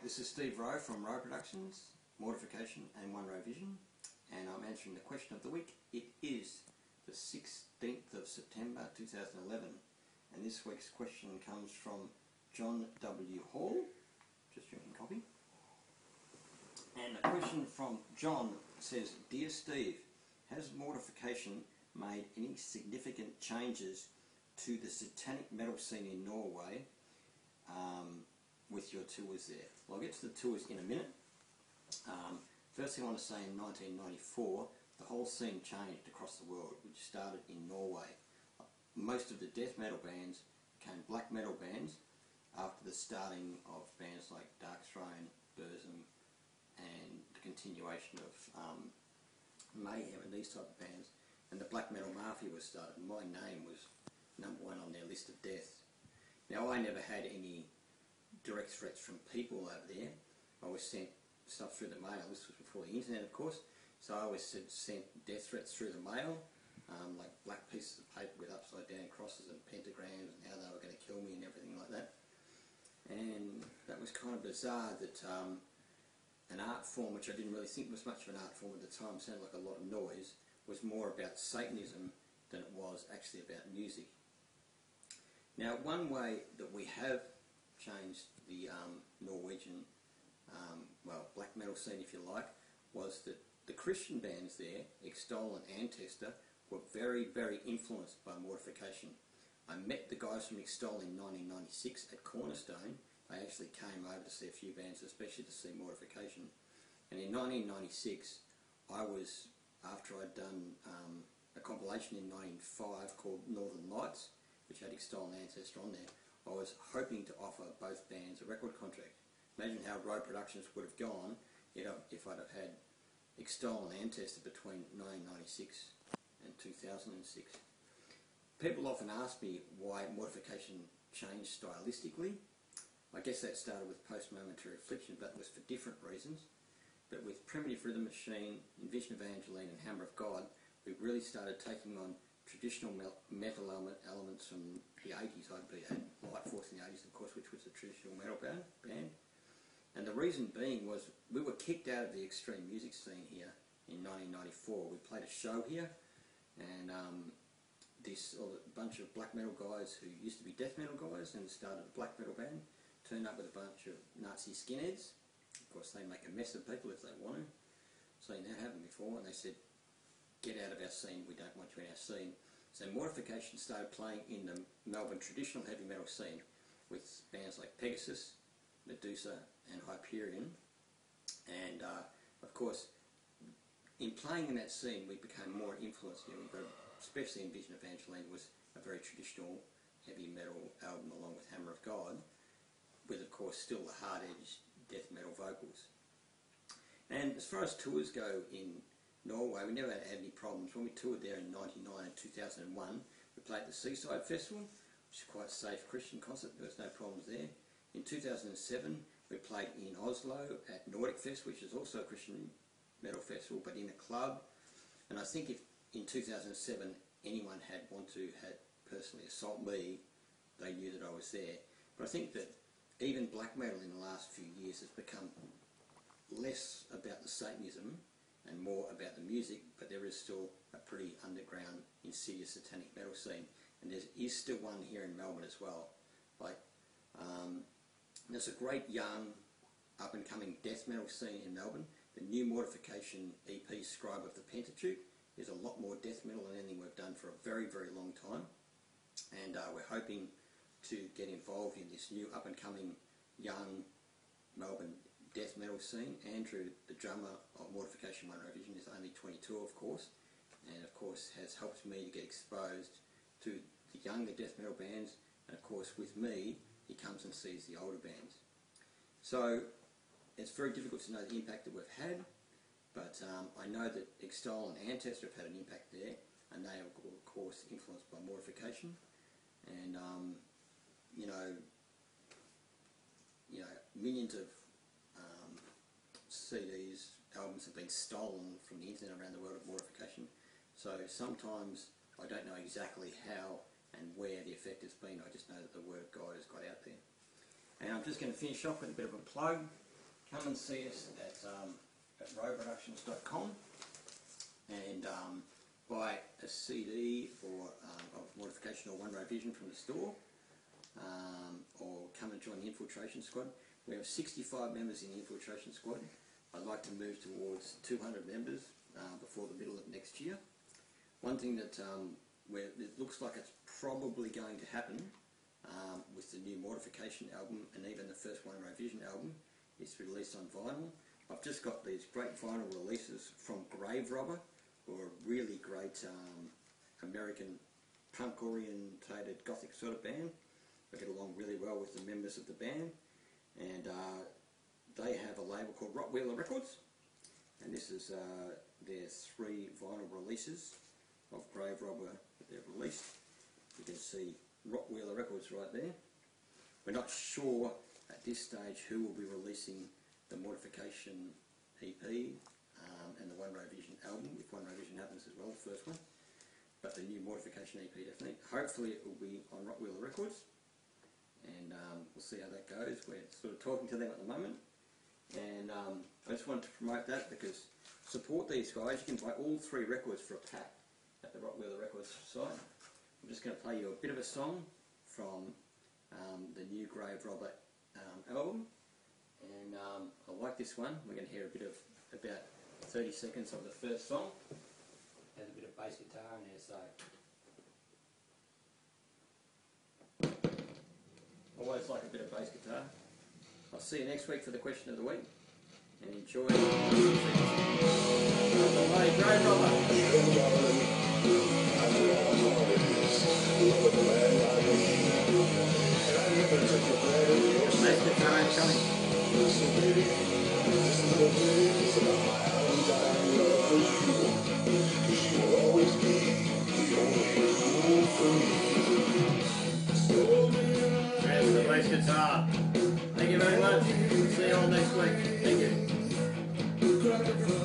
This is Steve Rowe from Rowe Productions, Mortification and One Rowe Vision, and I'm answering the question of the week. It is the 16th of September 2011, and this week's question comes from John W. Hall, just drinking coffee. And the question from John says, Dear Steve, has Mortification made any significant changes to the satanic metal scene in Norway with your tours there? Well, I'll get to the tours in a minute. First thing I want to say, in 1994, the whole scene changed across the world, which started in Norway. Most of the death metal bands became black metal bands after the starting of bands like Darkthrone, Burzum, and the continuation of Mayhem and these type of bands. And the black metal mafia was started. My name was #1 on their list of death. Now, I never had any direct threats from people over there. I was sent stuff through the mail. This was before the internet, of course, so I always sent death threats through the mail, like black pieces of paper with upside down crosses and pentagrams and how they were going to kill me and everything like that. And that was kind of bizarre that an art form, which I didn't really think was much of an art form at the time, sounded like a lot of noise, was more about Satanism than it was actually about music. Now, one way that we have changed the Norwegian, black metal scene, if you like, was that the Christian bands there, Extol and Ancestor, were very, very influenced by Mortification. I met the guys from Extol in 1996 at Cornerstone. They actually came over to see a few bands, especially to see Mortification. And in 1996, I was, after I'd done a compilation in 1995 called Northern Lights, which had Extol and Ancestor on there, I was hoping to offer both bands a record contract. Imagine how Rowe Productions would have gone if I'd have had Extol and Ancestor between 1996 and 2006. People often ask me why Mortification changed stylistically. I guess that started with Post-Momentary Affliction, but that was for different reasons. But with Primitive Rhythm Machine, Invision of Angeline and Hammer of God, we really started taking on traditional metal elements from the 80s. I had Light Force in the 80s, of course, which was a traditional metal band. And the reason being was we were kicked out of the extreme music scene here in 1994. We played a show here, and a bunch of black metal guys who used to be death metal guys and started a black metal band turned up with a bunch of Nazi skinheads. Of course, they make a mess of people if they want to. Seen that happen before, and they said, get out of our scene, we don't want you in our scene. So Mortification started playing in the Melbourne traditional heavy metal scene with bands like Pegasus, Medusa and Hyperion. And of course, in playing in that scene, we became more influenced. Especially Invision of Angeline was a very traditional heavy metal album along with Hammer of God, with of course still the hard-edged death metal vocals. And as far as tours go in Norway, we never had any problems. When we toured there in 1999 and 2001, we played the Seaside Festival, which is quite a safe Christian concert. There was no problems there. In 2007, we played in Oslo at Nordic Fest, which is also a Christian metal festival, but in a club. And I think if in 2007 anyone had personally assault me, they knew that I was there. But I think that even black metal in the last few years has become less about the Satanism and more about the music, but there is still a pretty underground, insidious satanic metal scene, and there is still one here in Melbourne as well. There's a great young, up-and-coming death metal scene in Melbourne. The new Mortification EP, Scribe of the Pentateuch, is a lot more death metal than anything we've done for a very, very long time, and we're hoping to get involved in this new, up-and-coming, young Melbourne death metal scene. Andrew, the drummer of Mortification One Rowe Vision, is only 22, of course, and of course has helped me to get exposed to the younger death metal bands, and of course with me he comes and sees the older bands. So it's very difficult to know the impact that we've had, but I know that Extol and Ancestor have had an impact there, and they are of course influenced by Mortification, and millions of CDs, albums have been stolen from the internet around the world of Mortification. So sometimes I don't know exactly how and where the effect has been. I just know that the word of God has got out there. And I'm just going to finish off with a bit of a plug. come and see us at roweproductions.com and buy a CD of Mortification or One Row Vision from the store, or come and join the Infiltration Squad. We have 65 members in the Infiltration Squad. I'd like to move towards 200 members before the middle of next year. One thing that where it looks like it's probably going to happen with the new Mortification album, and even the first One Row Vision album is released on vinyl. I've just got these great vinyl releases from Grave Robber, who are a really great American punk orientated gothic sort of band. I get along really well with the members of the band, and they have a label called Rottweiler Records, and this is their 3 vinyl releases of Grave Robber that they've released. You can see Rottweiler Records right there. We're not sure at this stage who will be releasing the Mortification EP and the One Row Vision album, if One Row Vision happens as well, the first one. But the new Mortification EP definitely. Hopefully it will be on Rottweiler Records, and we'll see how that goes. We're sort of talking to them at the moment, and I just wanted to promote that because support these guys. You can buy all 3 records for a pack at the Rottweiler Records site. I'm just going to play you a bit of a song from the new Grave Robber album, and I like this one. We're going to hear a bit of about 30 seconds of the first song. Has a bit of bass guitar in there, so always like a bit of bass guitar. I'll see you next week for the question of the week, and enjoy. Hey, Grave Robber. Bass guitar incoming. There's the bass guitar. Thank you very much. See you all next week. Thank you.